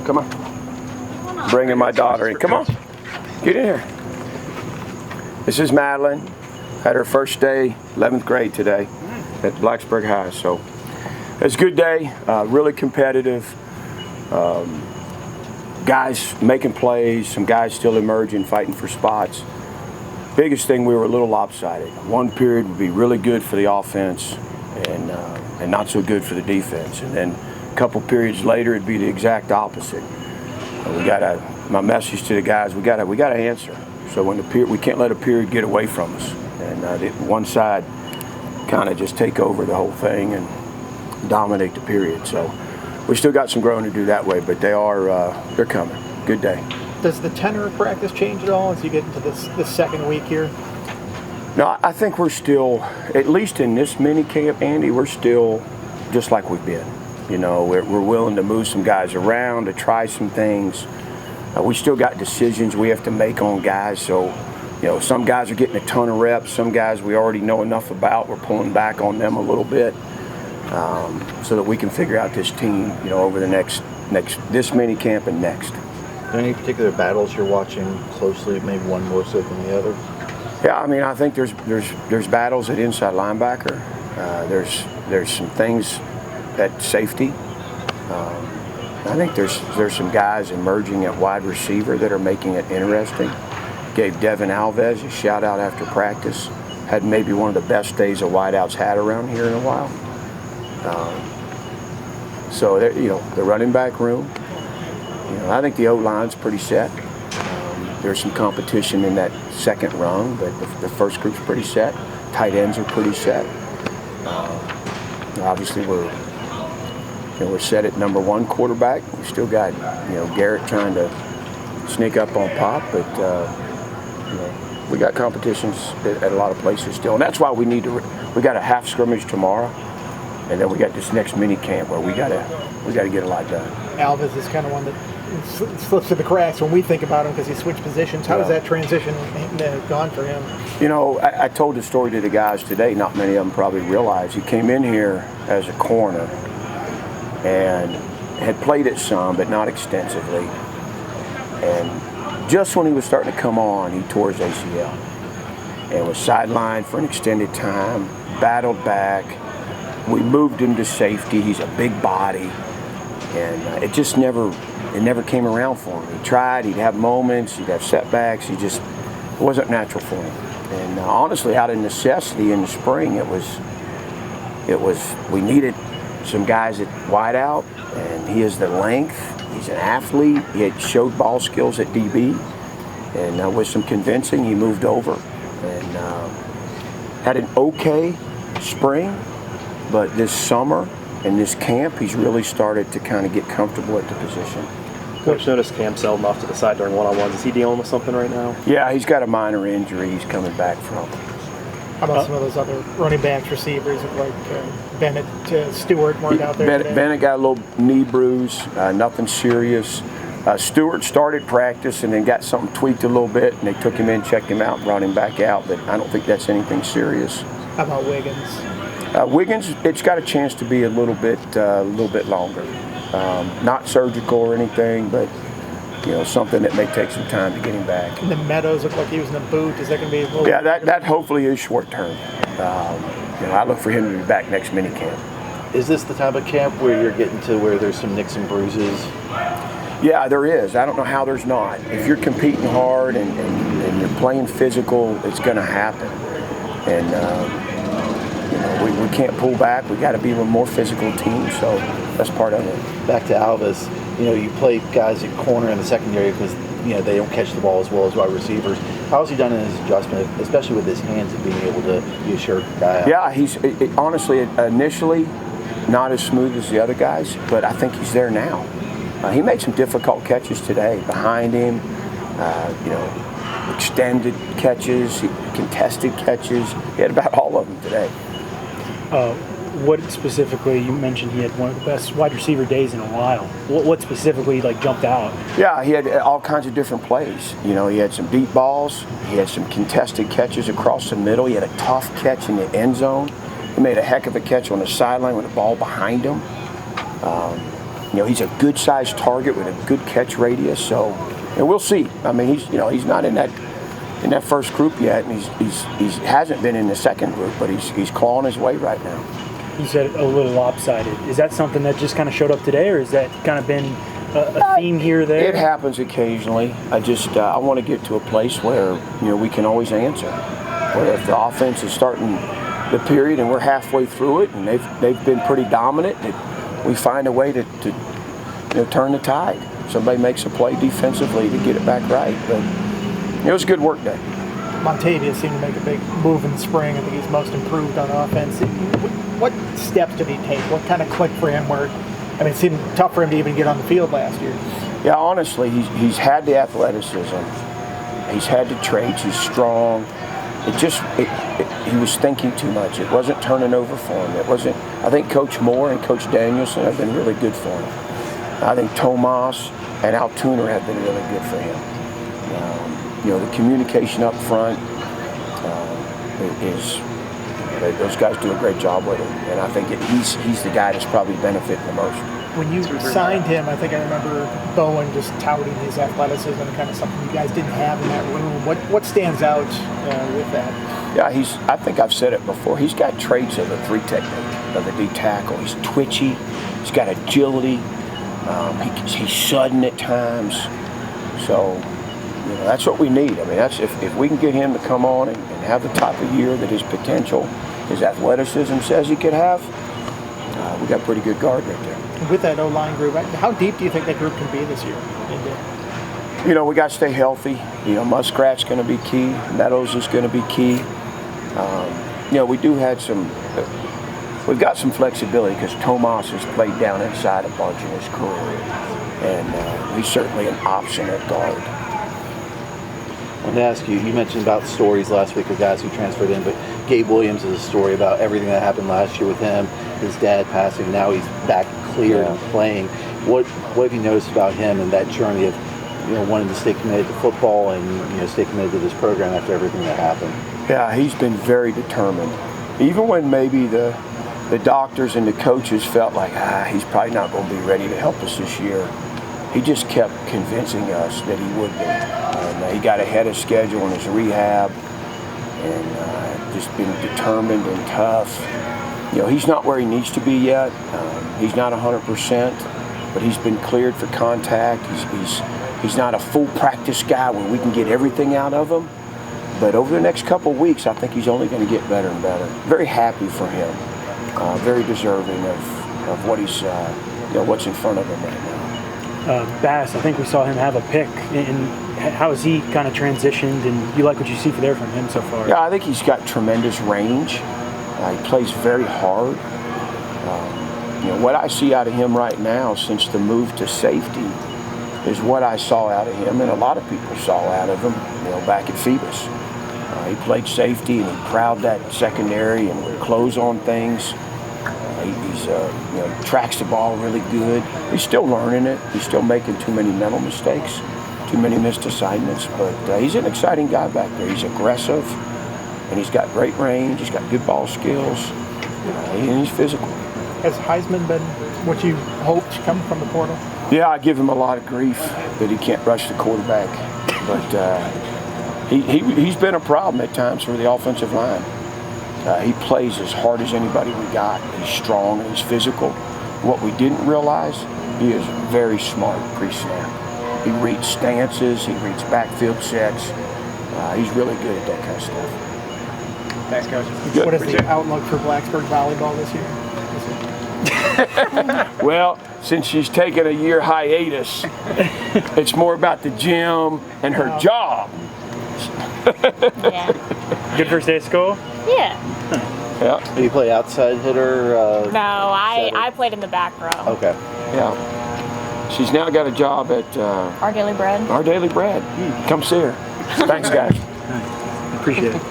Come on. Bringing my daughter in. Come on. Get in here. This is Madeline. Had her first day, 11th grade today at Blacksburg High. So it's a good day, really competitive. Guys making plays, some guys still emerging, fighting for spots. Biggest thing, we were a little lopsided. One period would be really good for the offense and not so good for the defense. And then a couple periods later, it'd be the exact opposite. My message to the guys, we got to answer. So when we can't let a period get away from us. And one side kind of just take over the whole thing and dominate the period. So we still got some growing to do that way, but they're coming. Good day. Does the tenor of practice change at all as you get into this second week here? No, I think we're still, at least in this mini camp, Andy, we're still just like we've been. You know, we're willing to move some guys around, to try some things. We still got decisions we have to make on guys. So, you know, some guys are getting a ton of reps. Some guys we already know enough about. We're pulling back on them a little bit so that we can figure out this team, you know, over the this mini camp and next. Any particular battles you're watching closely, maybe one more so than the other? Yeah, I mean, I think there's battles at inside linebacker. There's some things at safety. I think there's some guys emerging at wide receiver that are making it interesting. Gave Devin Alves a shout out after practice. Had maybe one of the best days a wideout's had around here in a while. So you know, the running back room. You know, I think the O-line's pretty set. There's some competition in that second rung, but the first group's pretty set. Tight ends are pretty set. Obviously, we're set at number one quarterback. We still got, you know, Garrett trying to sneak up on Pop, but you know, we got competitions at a lot of places still, and that's why we got a half scrimmage tomorrow, and then we got this next mini camp where we gotta get a lot done. Alves is kind of one that slips through the cracks when we think about him because he switched positions. How has that transition gone for him? You know, I told the story to the guys today. Not many of them probably realize he came in here as a corner and had played it some, but not extensively. And just when he was starting to come on, he tore his ACL and was sidelined for an extended time, battled back. We moved him to safety. He's a big body, and it just never came around for him. He tried, he'd have moments, he'd have setbacks. It wasn't natural for him. And honestly, out of necessity in the spring, it was we needed some guys at wide out, and he has the length. He's an athlete. He had showed ball skills at DB, and with some convincing, he moved over and had an okay spring. But this summer and this camp, he's really started to kind of get comfortable at the position. Coach noticed Cam seldom off to the side during one-on-ones. Is he dealing with something right now? Yeah, he's got a minor injury he's coming back from. How about some of those other running backs, receivers, like Bennett, Stewart weren't out there today? Bennett got a little knee bruise, nothing serious. Stewart started practice and then got something tweaked a little bit, and they took him in, checked him out, brought him back out, but I don't think that's anything serious. How about Wiggins? Wiggins, it's got a chance to be a little bit longer. Not surgical or anything, but you know, something that may take some time to get him back. And the Meadows look like he was in a boot. Is that going to be a little? Yeah, that hopefully is short term. You know, I look for him to be back next mini camp. Is this the type of camp where you're getting to where there's some nicks and bruises? Yeah, there is. I don't know how there's not. If you're competing hard and you're playing physical, it's going to happen. And you know, we can't pull back. We got to be a more physical team. So that's part of it. Back to Alves. You know, you play guys at corner in the secondary because, you know, they don't catch the ball as well as wide receivers. How has he done in his adjustment, especially with his hands and being able to be a sure guy out? Yeah, he's honestly, initially, not as smooth as the other guys, but I think he's there now. He made some difficult catches today behind him, you know, extended catches, contested catches. He had about all of them today. What specifically, you mentioned he had one of the best wide receiver days in a while. What specifically jumped out? Yeah, he had all kinds of different plays. You know, he had some deep balls. He had some contested catches across the middle. He had a tough catch in the end zone. He made a heck of a catch on the sideline with the ball behind him. He's a good-sized target with a good catch radius. So, and we'll see. I mean, he's not in that first group yet, and he hasn't been in the second group, but he's clawing his way right now. You said a little lopsided. Is that something that just kind of showed up today, or has that kind of been a theme here or there? It happens occasionally. I want to get to a place where we can always answer. Where if the offense is starting the period and we're halfway through it, and they've been pretty dominant, we find a way to turn the tide. Somebody makes a play defensively to get it back right. But it was a good work day. Montavious seemed to make a big move in the spring. I think he's most improved on offense. What steps did he take? What kind of clicked for him where, it seemed tough for him to even get on the field last year? Yeah, honestly, he's had the athleticism. He's had the traits. He's strong. He was thinking too much. It wasn't turning over for him. I think Coach Moore and Coach Danielson have been really good for him. I think Tomas and Altuner have been really good for him. The communication up front those guys do a great job with him, and I think he's the guy that's probably benefiting the most. When you signed him, I think I remember Bowen just touting his athleticism, kind of something you guys didn't have in that room. What stands out with that? Yeah, I think I've said it before. He's got traits of a 3 technique, of a D tackle. He's twitchy. He's got agility. He's sudden at times. So, that's what we need. That's if we can get him to come on and have the type of year that his potential, his athleticism says he could have, we got a pretty good guard right there. With that O-line group, how deep do you think that group can be this year? We got to stay healthy. Muskrat's going to be key. Meadows is going to be key. We've got some flexibility because Tomas has played down inside a bunch in his career, and he's certainly an option at guard. I wanted to ask you mentioned about stories last week of guys who transferred in, but Gabe Williams is a story about everything that happened last year with him, his dad passing, now he's back cleared and playing. What have you noticed about him and that journey of wanting to stay committed to football and stay committed to this program after everything that happened? Yeah, he's been very determined. Even when maybe the doctors and the coaches felt like, he's probably not going to be ready to help us this year, he just kept convincing us that he would be. And he got ahead of schedule in his rehab and just been determined and tough. He's not where he needs to be yet. He's not 100%, but he's been cleared for contact. He's not a full practice guy where we can get everything out of him. But over the next couple of weeks, I think he's only going to get better and better. Very happy for him. Very deserving of what he's, what's in front of him right now. Bass, I think we saw him have a pick. And how has he kind of transitioned? And you like what you see there from him so far? Yeah, I think he's got tremendous range. He plays very hard. What I see out of him right now since the move to safety is what I saw out of him and a lot of people saw out of him back at Phoebus. He played safety and he prowled that secondary and would close on things. He tracks the ball really good. He's still learning it. He's still making too many mental mistakes, too many missed assignments, but he's an exciting guy back there. He's aggressive and he's got great range. He's got good ball skills and he's physical. Has Heisman been what you hoped coming from the portal? Yeah, I give him a lot of grief that he can't rush the quarterback, but he's been a problem at times for the offensive line. He plays as hard as anybody we got. He's strong and he's physical. What we didn't realize, he is very smart pre-snap. He reads stances, he reads backfield sets. He's really good at that kind of stuff. Thanks, Coach. Good. What is the outlook for Blacksburg volleyball this year? Well, since she's taken a year hiatus, it's more about the gym and her job. Yeah. Good first day of school? Yeah. Yeah. Do you play outside hitter? No, I played in the back row. Okay. Yeah. She's now got a job at Our Daily Bread. Our Daily Bread. Come see her. Thanks, guys. Appreciate it.